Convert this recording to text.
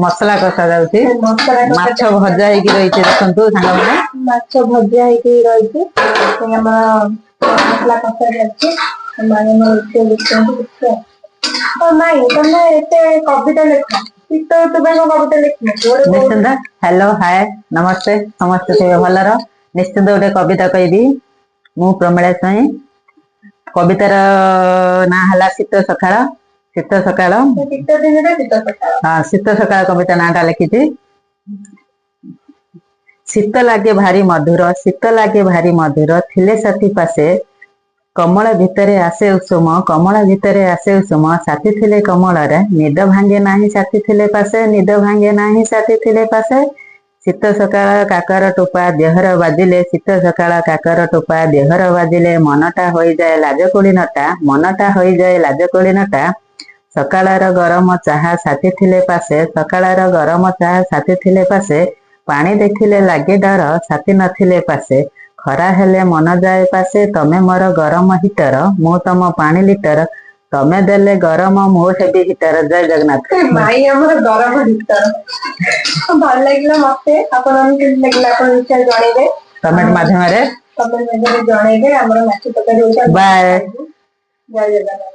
मसला कषा जाउची माछ भजा ହେଇକି ରହିଛି ଦେଖନ୍ତୁ ସାଙ୍ଗମାନେ ମାଛ ଭଜା ହେଇକି ରହିଛି ଆମର ମସଲା କଷା ଯାଉଛି ମାଇଁ ମାଇଁ ତମେ ଏତେ କବିତା ଲେଖ ଶୀତ ଋତୁ ପାଇଁ କବିତା ଲେଖିବ ନିଶ୍ଚିନ୍ତ। हेलो हाय नमस्ते समस्त भलर निश्चिंत गोटे कविता कहबी मु प्रमिला स्वाई कवितार ना हला शीत सकाळ हाँ शीत सकाळ कविता नाटा लिखी शीत लागे भारी मधुर थिले साथी पासे कमल भितरे आसे उषुम साथी थिले कमल रे निद भांगे नाही साथी थिले पासे शीत सकाळ काकर टोपा देहर बाजिले मनटा होई जाए लाजकोड़ी नटा सकाळर गरम चाहा साथी थिले पासे पानी देखिले लागे डर साथी नथिले पासे खरा हेले मन जाए पासे तमे मोर गरम हिटर मु तम पानी लिटर तमे देले गरम मो हेबी हिटर। जय जगन्नाथ। माई हमर गरम हिटर भल लागला मते आपन के लागला आपन विचार जणेबे कमेंट माध्यम रे जणेबे हमर माछी तकारी होता। बाय। जय जगन्नाथ।